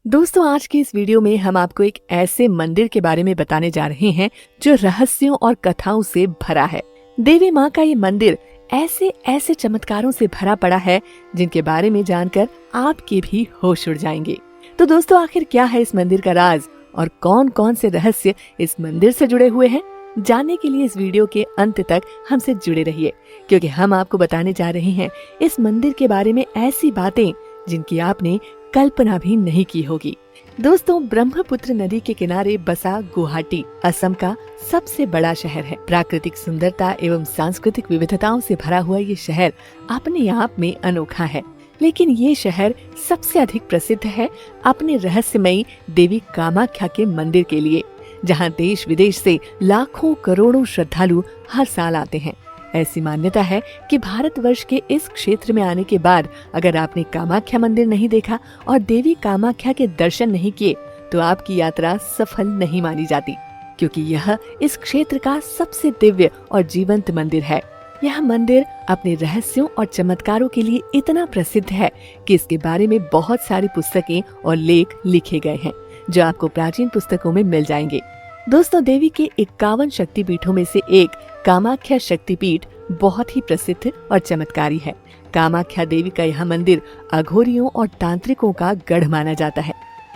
दोस्तों, आज की इस वीडियो में हम आपको एक ऐसे मंदिर के बारे में बताने जा रहे हैं जो रहस्यों और कथाओं से भरा है। देवी माँ का ये मंदिर ऐसे ऐसे चमत्कारों से भरा पड़ा है जिनके बारे में जानकर आपके भी होश उड़ जाएंगे। तो दोस्तों, आखिर क्या है इस मंदिर का राज और कौन कौन से रहस्य इस मंदिर से जुड़े हुए हैं? जानने के लिए इस वीडियो के अंत तक हमसे जुड़े रहिए, क्योंकि हम आपको बताने जा रहे हैं इस मंदिर के बारे में ऐसी बातें जिनकी आपने कल्पना भी नहीं की होगी। दोस्तों, ब्रह्मपुत्र नदी के किनारे बसा गुवाहाटी असम का सबसे बड़ा शहर है। प्राकृतिक सुंदरता एवं सांस्कृतिक विविधताओं से भरा हुआ ये शहर अपने आप में अनोखा है। लेकिन ये शहर सबसे अधिक प्रसिद्ध है अपने रहस्यमयी देवी कामाख्या के मंदिर के लिए, जहाँ देश विदेश से लाखों करोड़ों श्रद्धालु हर साल आते हैं। ऐसी मान्यता है कि भारतवर्ष के इस क्षेत्र में आने के बाद अगर आपने कामाख्या मंदिर नहीं देखा और देवी कामाख्या के दर्शन नहीं किए तो आपकी यात्रा सफल नहीं मानी जाती, क्योंकि यह इस क्षेत्र का सबसे दिव्य और जीवंत मंदिर है। यह मंदिर अपने रहस्यों और चमत्कारों के लिए इतना प्रसिद्ध है कि इसके बारे में बहुत सारी पुस्तकें और लेख लिखे गए हैं, जो आपको प्राचीन पुस्तकों में मिल जाएंगे। दोस्तों, देवी के 51 शक्तिपीठों में से एक कामाख्या शक्तिपीठ बहुत ही प्रसिद्ध और चमत्कारी है। कामाख्या देवी का यह मंदिर अघोरियों और तांत्रिकों का गढ़ माना जाता है।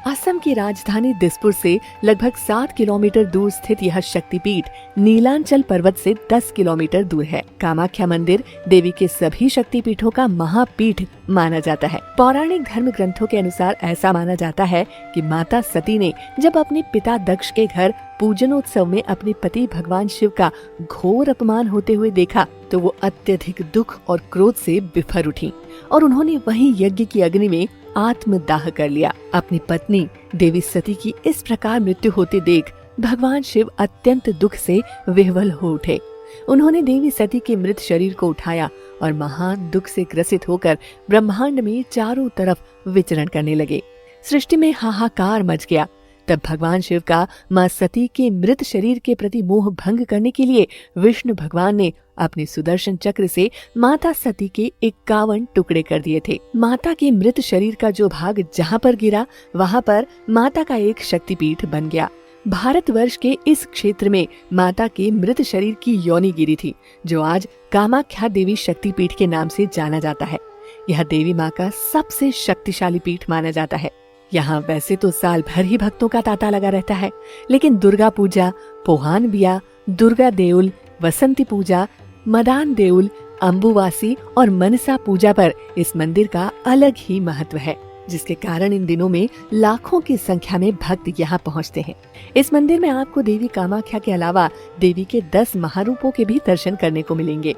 असम की राजधानी दिसपुर से लगभग 7 किलोमीटर दूर स्थित यह शक्तिपीठ नीलांचल पर्वत से 10 किलोमीटर दूर है। कामाख्या मंदिर देवी के सभी शक्तिपीठों का महापीठ माना जाता है। पौराणिक धर्म ग्रंथों के अनुसार ऐसा माना जाता है कि माता सती ने जब अपने पिता दक्ष के घर पूजनोत्सव में अपने पति भगवान शिव का घोर अपमान होते हुए देखा तो वो अत्यधिक दुख और क्रोध से बिफर उठी और उन्होंने वही यज्ञ की अग्नि में आत्मदाह कर लिया। अपनी पत्नी देवी सती की इस प्रकार मृत्यु होते देख भगवान शिव अत्यंत दुख से विह्वल हो उठे। उन्होंने देवी सती के मृत शरीर को उठाया और महान दुख से ग्रसित होकर ब्रह्मांड में चारों तरफ विचरण करने लगे। सृष्टि में हाहाकार मच गया। तब भगवान शिव का मां सती के मृत शरीर के प्रति मोह भंग करने के लिए विष्णु भगवान ने अपने सुदर्शन चक्र से माता सती के 51 टुकड़े कर दिए थे। माता के मृत शरीर का जो भाग जहाँ पर गिरा वहाँ पर माता का एक शक्तिपीठ बन गया। भारतवर्ष के इस क्षेत्र में माता के मृत शरीर की योनि गिरी थी, जो आज कामाख्या देवी शक्तिपीठ के नाम से जाना जाता है। यह देवी माँ का सबसे शक्तिशाली पीठ माना जाता है। यहाँ वैसे तो साल भर ही भक्तों का तांता लगा रहता है, लेकिन दुर्गा पूजा, पोहान बिया, दुर्गा देउल, वसंती पूजा, मदान देउल, अम्बुवासी और मनसा पूजा पर इस मंदिर का अलग ही महत्व है, जिसके कारण इन दिनों में लाखों की संख्या में भक्त यहाँ पहुँचते हैं। इस मंदिर में आपको देवी कामाख्या के अलावा देवी के 10 महारूपों के भी दर्शन करने को मिलेंगे।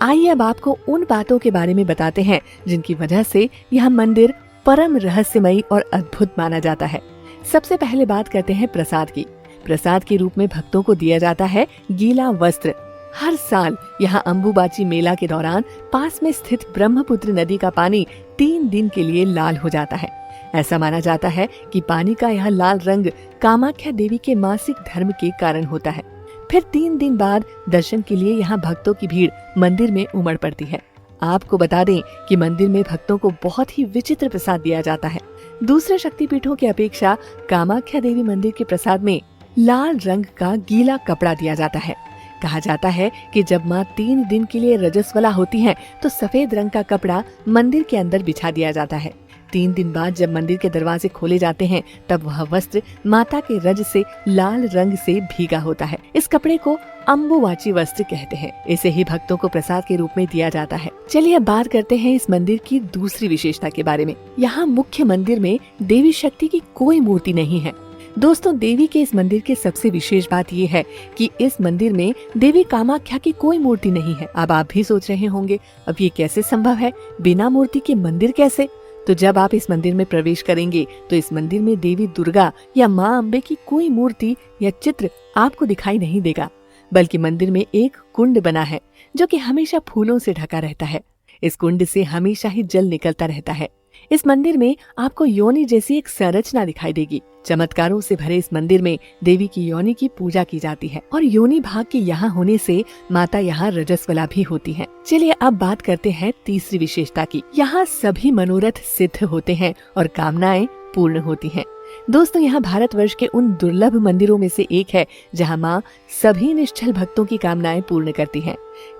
आइए अब आपको उन बातों के बारे में बताते हैं जिनकी वजह से यह मंदिर परम रहस्यमयी और अद्भुत माना जाता है। सबसे पहले बात करते हैं प्रसाद की। प्रसाद के रूप में भक्तों को दिया जाता है गीला वस्त्र। हर साल यहाँ अम्बुबाची मेला के दौरान पास में स्थित ब्रह्मपुत्र नदी का पानी 3 दिन के लिए लाल हो जाता है। ऐसा माना जाता है कि पानी का यह लाल रंग कामाख्या देवी के मासिक धर्म के कारण होता है। फिर 3 दिन बाद दर्शन के लिए यहाँ भक्तों की भीड़ मंदिर में उमड़ पड़ती है। आपको बता दें कि मंदिर में भक्तों को बहुत ही विचित्र प्रसाद दिया जाता है। दूसरे शक्तिपीठों की अपेक्षा कामाख्या देवी मंदिर के प्रसाद में लाल रंग का गीला कपड़ा दिया जाता है। कहा जाता है कि जब माँ 3 दिन के लिए रजस्वला होती हैं, तो सफेद रंग का कपड़ा मंदिर के अंदर बिछा दिया जाता है। 3 दिन बाद जब मंदिर के दरवाजे खोले जाते हैं, तब वह वस्त्र माता के रज से लाल रंग से भीगा होता है। इस कपड़े को अम्बुवाची वस्त्र कहते हैं। इसे ही भक्तों को प्रसाद के रूप में दिया जाता है। चलिए अब बात करते हैं इस मंदिर की दूसरी विशेषता के बारे में। यहाँ मुख्य मंदिर में देवी शक्ति की कोई मूर्ति नहीं है। दोस्तों, देवी के इस मंदिर की सबसे विशेष बात ये है कि इस मंदिर में देवी कामाख्या की कोई मूर्ति नहीं है। अब आप भी सोच रहे होंगे, अब ये कैसे संभव है, बिना मूर्ति के मंदिर कैसे? तो जब आप इस मंदिर में प्रवेश करेंगे तो इस मंदिर में देवी दुर्गा या माँ अम्बे की कोई मूर्ति या चित्र आपको दिखाई नहीं देगा, बल्कि मंदिर में एक कुंड बना है जो कि हमेशा फूलों से ढका रहता है। इस कुंड से हमेशा ही जल निकलता रहता है। इस मंदिर में आपको योनि जैसी एक संरचना दिखाई देगी। चमत्कारों से भरे इस मंदिर में देवी की योनि की पूजा की जाती है और योनि भाग के यहाँ होने से माता यहाँ रजस्वला भी होती हैं। चलिए अब बात करते हैं तीसरी विशेषता की। यहाँ सभी मनोरथ सिद्ध होते हैं और कामनाएं पूर्ण होती हैं। दोस्तों, यहाँ भारतवर्ष के उन दुर्लभ मंदिरों में से एक है जहाँ माँ सभी निश्चल भक्तों की कामनाएं पूर्ण करती हैं।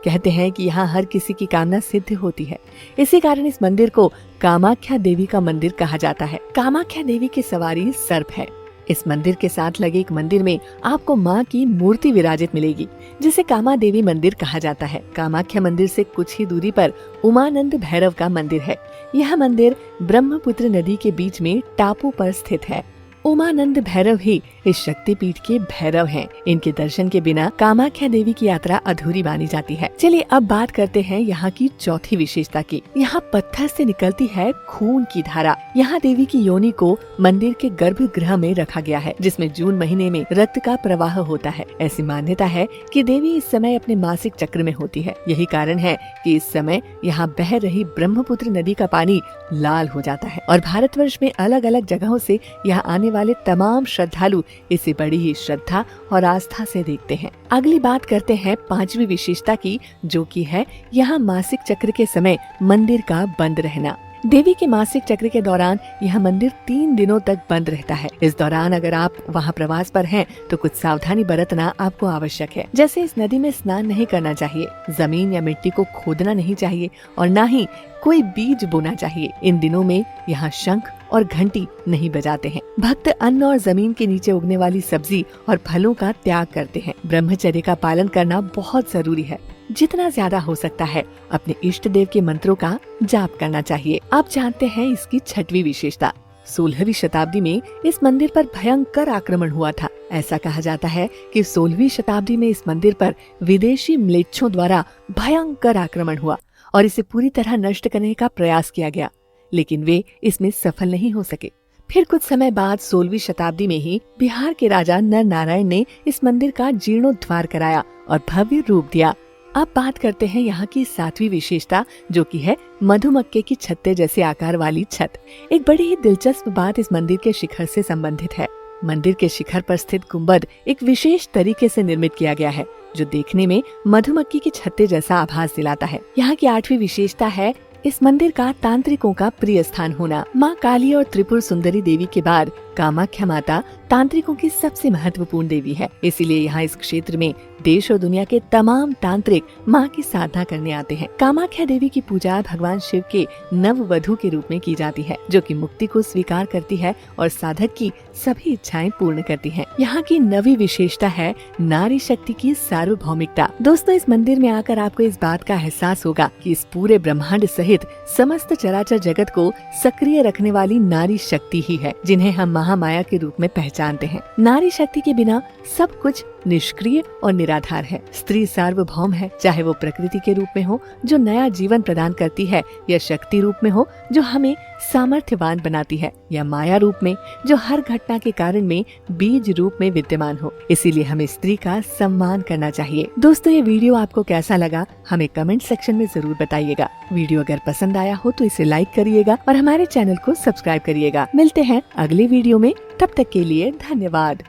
कहते हैं कि यहाँ हर किसी की कामना सिद्ध होती है। इसी कारण इस मंदिर को कामाख्या देवी का मंदिर कहा जाता है। कामाख्या देवी की सवारी सर्प है। इस मंदिर के साथ लगे एक मंदिर में आपको माँ की मूर्ति विराजित मिलेगी, जिसे कामा देवी मंदिर कहा जाता है। कामाख्या मंदिर से कुछ ही दूरी पर उमानंद भैरव का मंदिर है। यह मंदिर ब्रह्मपुत्र नदी के बीच में टापू पर स्थित है। उमानंद भैरव ही इस शक्तिपीठ के भैरव हैं। इनके दर्शन के बिना कामाख्या देवी की यात्रा अधूरी मानी जाती है। चलिए अब बात करते हैं यहाँ की चौथी विशेषता की। यहाँ पत्थर से निकलती है खून की धारा। यहाँ देवी की योनि को मंदिर के गर्भगृह में रखा गया है, जिसमें जून महीने में रक्त का प्रवाह होता है। ऐसी मान्यता है कि देवी इस समय अपने मासिक चक्र में होती है। यही कारण है कि इस समय यहाँ बह रही ब्रह्मपुत्र नदी का पानी लाल हो जाता है और भारतवर्ष में अलग अलग जगहों से यहाँ आने वाले तमाम श्रद्धालु इसे बड़ी ही श्रद्धा और आस्था से देखते हैं। अगली बात करते हैं पांचवी विशेषता की, जो कि है यहाँ मासिक चक्र के समय मंदिर का बंद रहना। देवी के मासिक चक्र के दौरान यह मंदिर 3 दिनों तक बंद रहता है। इस दौरान अगर आप वहाँ प्रवास पर हैं तो कुछ सावधानी बरतना आपको आवश्यक है। जैसे इस नदी में स्नान नहीं करना चाहिए, जमीन या मिट्टी को खोदना नहीं चाहिए और न ही कोई बीज बोना चाहिए। इन दिनों में यहाँ शंख और घंटी नहीं बजाते हैं। भक्त अन्न और जमीन के नीचे उगने वाली सब्जी और फलों का त्याग करते हैं। ब्रह्मचर्य का पालन करना बहुत जरूरी है। जितना ज्यादा हो सकता है अपने इष्ट देव के मंत्रों का जाप करना चाहिए। अब जानते हैं इसकी छठवीं विशेषता। 16वीं शताब्दी में इस मंदिर पर भयंकर आक्रमण हुआ था। ऐसा कहा जाता है कि 16वीं शताब्दी में इस मंदिर पर विदेशी म्लेच्छों द्वारा भयंकर आक्रमण हुआ और इसे पूरी तरह नष्ट करने का प्रयास किया गया, लेकिन वे इसमें सफल नहीं हो सके। फिर कुछ समय बाद 16वीं शताब्दी में ही बिहार के राजा नर नारायण ने इस मंदिर का जीर्णोद्धार कराया और भव्य रूप दिया। अब बात करते हैं यहाँ की 7वीं विशेषता, जो कि है मधुमक्खे की छत्ते जैसे आकार वाली छत। एक बड़ी ही दिलचस्प बात इस मंदिर के शिखर से संबंधित है। मंदिर के शिखर पर स्थित गुंबद एक विशेष तरीके से निर्मित किया गया है, जो देखने में मधुमक्खी की छत्ते जैसा आभास दिलाता है। यहाँ की 8वीं विशेषता है इस मंदिर का तांत्रिकों का प्रिय स्थान होना। माँ काली और त्रिपुर सुंदरी देवी के बाद कामाख्या माता तांत्रिकों की सबसे महत्वपूर्ण देवी है। इसीलिए यहाँ इस क्षेत्र में देश और दुनिया के तमाम तांत्रिक माँ की साधना करने आते हैं। कामाख्या देवी की पूजा भगवान शिव के नववधू के रूप में की जाती है, जो कि मुक्ति को स्वीकार करती है और साधक की सभी इच्छाएं पूर्ण करती है। यहाँ की 9वीं विशेषता है नारी शक्ति की सार्वभौमिकता। दोस्तों, इस मंदिर में आकर आपको इस बात का एहसास होगा कि इस पूरे ब्रह्मांड सहित समस्त चराचर जगत को सक्रिय रखने वाली नारी शक्ति ही है, जिन्हें हम महामाया के रूप में पहचानते हैं। नारी शक्ति के बिना सब कुछ निष्क्रिय और निराधार है। स्त्री सार्वभौम है, चाहे वो प्रकृति के रूप में हो जो नया जीवन प्रदान करती है, या शक्ति रूप में हो जो हमें सामर्थ्यवान बनाती है, या माया रूप में जो हर घटना के कारण में बीज रूप में विद्यमान हो। इसीलिए हमें स्त्री का सम्मान करना चाहिए। दोस्तों, ये वीडियो आपको कैसा लगा हमें कमेंट सेक्शन में जरूर बताइएगा। वीडियो अगर पसंद आया हो तो इसे लाइक करिएगा और हमारे चैनल को सब्सक्राइब करिएगा। मिलते हैं अगले वीडियो में, तब तक के लिए धन्यवाद।